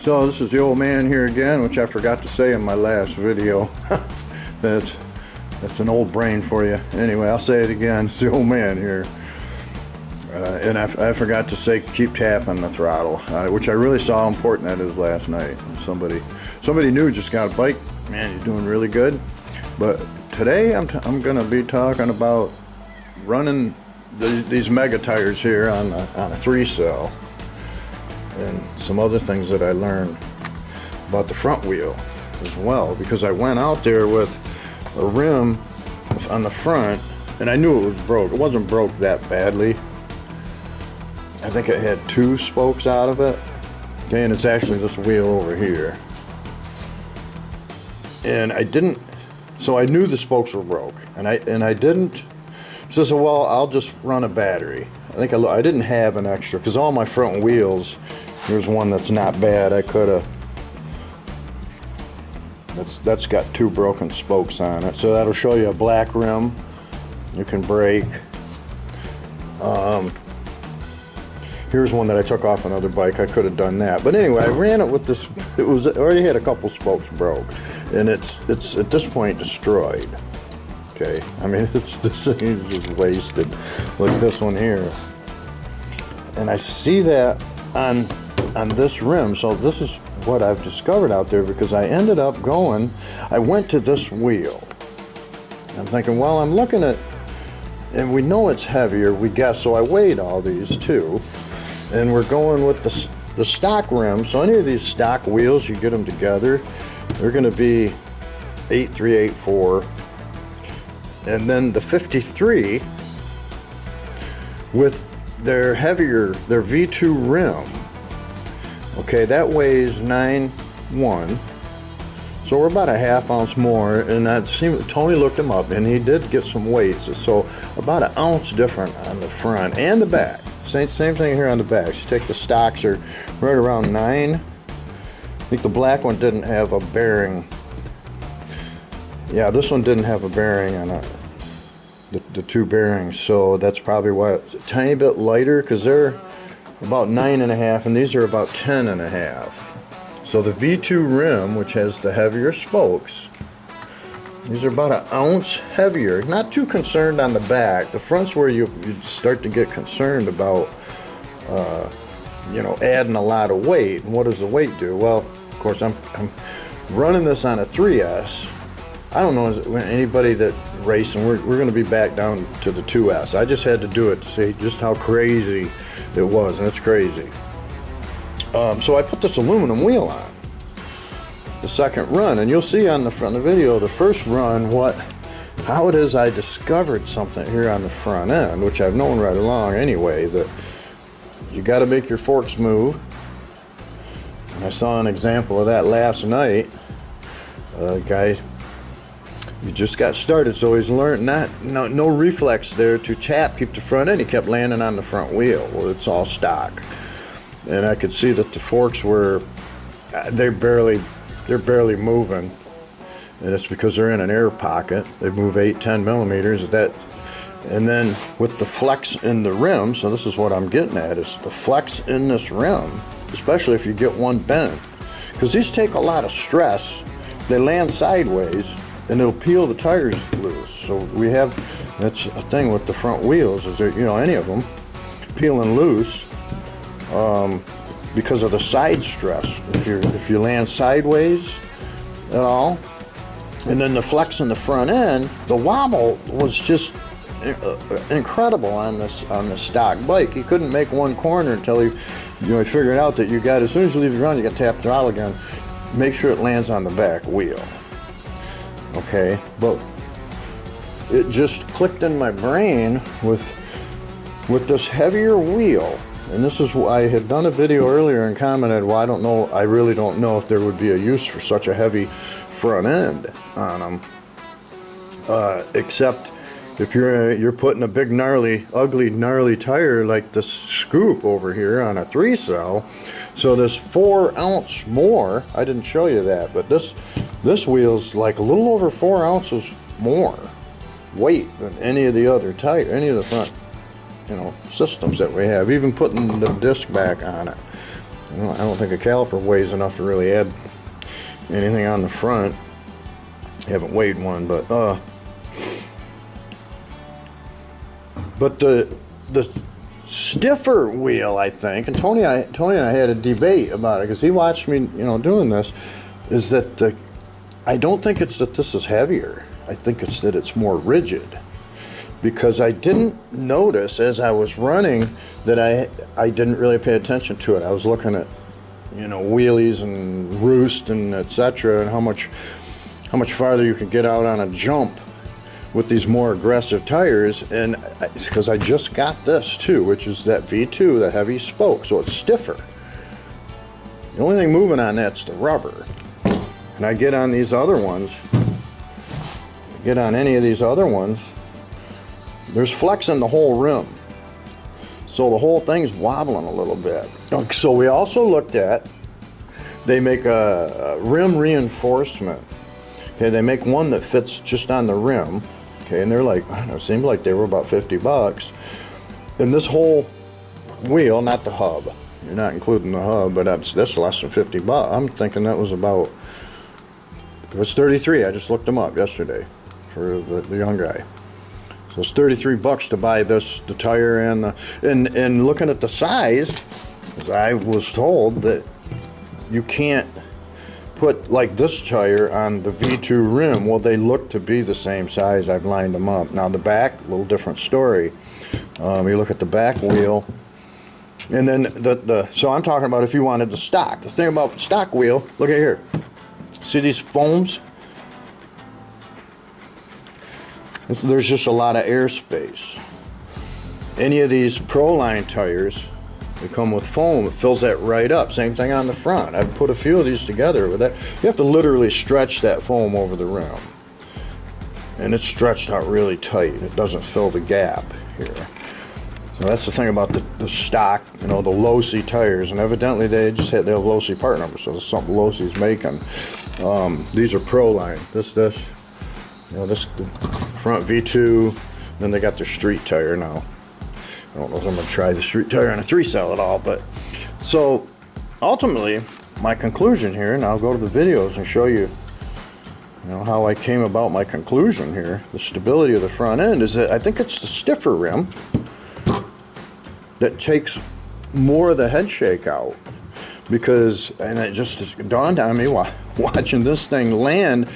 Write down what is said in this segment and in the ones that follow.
So this is the old man here again, which I forgot to say in my last video. That's an old brain for you. Anyway, I'll say it again. It's the old man here. And I forgot to say keep tapping the throttle, which I really saw how important that is last night. Somebody new just got a bike. Man, he's doing really good. But today I'm going to be talking about running these mega tires here on a 3-cell. And some other things that I learned about the front wheel as well, because I went out there with a rim on the front and I knew it was broke. It wasn't broke that badly. I think it had 2 spokes out of it. Okay, and it's actually this wheel over here. And I didn't, so I knew the spokes were broke, and I didn't. So I said, well, I'll just run a battery. I didn't have an extra, because all my front wheels, here's one that's not bad. I could have. That's got 2 broken spokes on it, so that'll show you a black rim. You can brake. Here's one that I took off another bike. I could have done that, but anyway, I ran it with this. It already had a couple spokes broke, and it's at this point destroyed. Okay, I mean this thing is just wasted. Like this one here, and I see that on this rim. So this is what I've discovered out there, because I ended up going. I went to this wheel. I'm thinking, well, I'm looking at, and we know it's heavier. We guess, so I weighed all these too. And we're going with the stock rim. So any of these stock wheels, you get them together, they're going to be 8384. And then the 53 with their heavier, their V2 rim. Okay, that weighs 9.1. So we're about a ½ ounce more. And that seemed, Tony looked them up, and he did get some weights. So about an ounce different on the front and the back. Same thing here on the back. You take the stocks are right around 9. I think the black one didn't have a bearing. Yeah, this one didn't have a bearing on it. The 2 bearings, so that's probably why it's a tiny bit lighter, because they're about 9.5 and these are about 10.5. So the V2 rim, which has the heavier spokes, these are about an ounce heavier. Not too concerned on the back. The front's where you start to get concerned about, you know, adding a lot of weight. And what does the weight do? Well, of course, I'm running this on a 3S. I don't know anybody that racing. We're going to be back down to the 2S. I just had to do it to see just how crazy it was, and it's crazy. So I put this aluminum wheel on the second run, and you'll see on the front of the video, the first run, how it is I discovered something here on the front end, which I've known right along anyway, that you got to make your forks move. And I saw an example of that last night. A guy, he just got started, so he's learned no reflex there to tap, keep the front end. He kept landing on the front wheel. Well, it's all stock, and I could see that the forks were they're barely moving, and it's because they're in an air pocket. They move 8-10 millimeters. And then with the flex in the rim, so this is what I'm getting at, is the flex in this rim, especially if you get one bent, because these take a lot of stress. They land sideways and it'll peel the tires loose. So that's a thing with the front wheels, is that, you know, any of them peeling loose because of the side stress. If you land sideways at all, and then the flex in the front end, the wobble was just incredible on this stock bike. You couldn't make one corner until he figured out that as soon as you leave the ground, you got to tap the throttle again. Make sure it lands on the back wheel. Okay, but it just clicked in my brain with this heavier wheel. And this is why I had done a video earlier and commented, well, I really don't know if there would be a use for such a heavy front end on them. Except if you're putting a big ugly gnarly tire like the Scoop over here on a 3-cell. So this 4 ounce more, I didn't show you that, but this wheel's like a little over 4 ounces more weight than any of the other front systems that we have, even putting the disc back on it. I don't think a caliper weighs enough to really add anything on the front. I haven't weighed one, but the stiffer wheel, I think, and Tony and I had a debate about it because he watched me, doing this, is that I don't think it's that this is heavier. I think it's that it's more rigid, because I didn't notice as I was running that I didn't really pay attention to it. I was looking at, wheelies and roost and etc. and how much farther you can get out on a jump with these more aggressive tires, and because I just got this too, which is that V2, the heavy spoke, so it's stiffer. The only thing moving on that's the rubber. And I get on these other ones, get on any of these other ones, there's flex in the whole rim. So the whole thing's wobbling a little bit. So we also looked at, they make a rim reinforcement. Okay, they make one that fits just on the rim. Okay, and they're like, I don't know, it seemed like they were about 50 bucks. And this whole wheel, not the hub, you're not including the hub, but that's less than 50 bucks. I'm thinking that was about, it was 33. I just looked them up yesterday for the young guy. So it's 33 bucks to buy this, the tire and and looking at the size, as I was told that you can't put like this tire on the V2 rim. Well, they look to be the same size. I've lined them up. Now the back, a little different story. You look at the back wheel, and then so I'm talking about if you wanted the stock. The thing about the stock wheel, look at here. See these foams? There's just a lot of airspace. Any of these Proline tires, they come with foam, it fills that right up. Same thing on the front. I've put a few of these together with that. You have to literally stretch that foam over the rim. And it's stretched out really tight. It doesn't fill the gap here. So that's the thing about the stock, the Losi tires. And evidently they have Losi part numbers, so there's something Losi's making. These are Proline. This front V2, then they got their street tire now. I don't know if I'm going to try the street tire on a 3-cell at all, but so ultimately my conclusion here, and I'll go to the videos and show you, how I came about my conclusion here. The stability of the front end is that I think it's the stiffer rim that takes more of the head shake out, because, and it just dawned on me watching this thing land,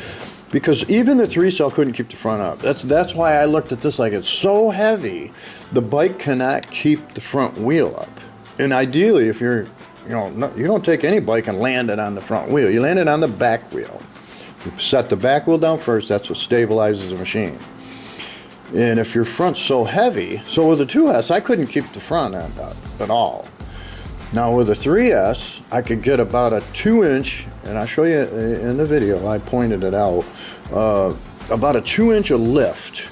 because even the 3-cell couldn't keep the front up. That's why I looked at this like it's so heavy, the bike cannot keep the front wheel up. And ideally, if you're, you don't take any bike and land it on the front wheel. You land it on the back wheel. You set the back wheel down first. That's what stabilizes the machine. And if your front's so heavy, so with the 2S, I couldn't keep the front end up at all. Now with the 3S, I could get about a 2-inch, and I'll show you in the video, I pointed it out, about a 2-inch of lift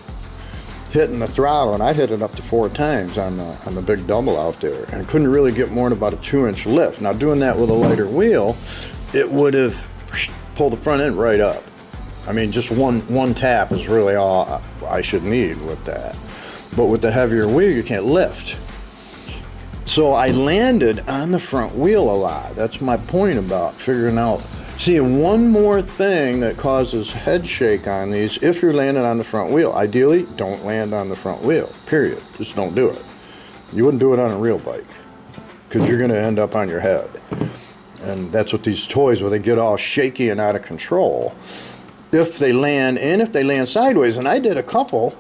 hitting the throttle, and I hit it up to 4 times on the big double out there, and couldn't really get more than about a 2-inch lift. Now doing that with a lighter wheel, it would have pulled the front end right up. I mean, just one tap is really all I should need with that. But with the heavier wheel, you can't lift. So I landed on the front wheel a lot. That's my point about figuring out. See, one more thing that causes head shake on these, if you're landing on the front wheel, ideally, don't land on the front wheel, period. Just don't do it. You wouldn't do it on a real bike, because you're going to end up on your head. And that's what these toys, where they get all shaky and out of control, if they land, and if they land sideways. And I did a couple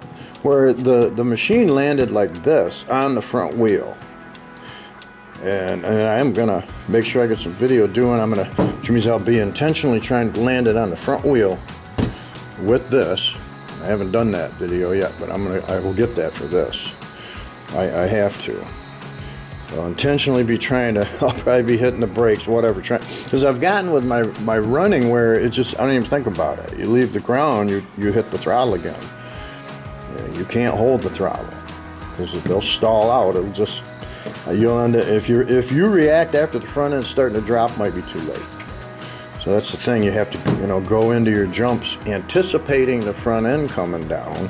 where the machine landed like this on the front wheel. And I am going to make sure I get some video doing, which means I'll be intentionally trying to land it on the front wheel with this. I haven't done that video yet, but I will get that for this. I have to. I'll intentionally be trying to, I'll probably be hitting the brakes, whatever, because I've gotten with my running where it just, I don't even think about it. You leave the ground, you hit the throttle again. You can't hold the throttle, because they'll stall out. It'll just, you'll end up, if you react after the front end's starting to drop, might be too late. So that's the thing, you have to go into your jumps anticipating the front end coming down.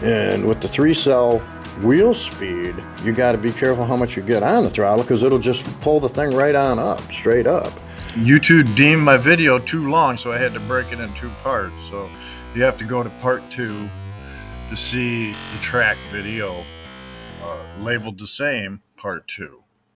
And with the 3-cell wheel speed, you got to be careful how much you get on the throttle, because it'll just pull the thing right on up, straight up. YouTube deemed my video too long, so I had to break it in 2 parts. So you have to go to part 2 to see the track video labeled the same, part 2.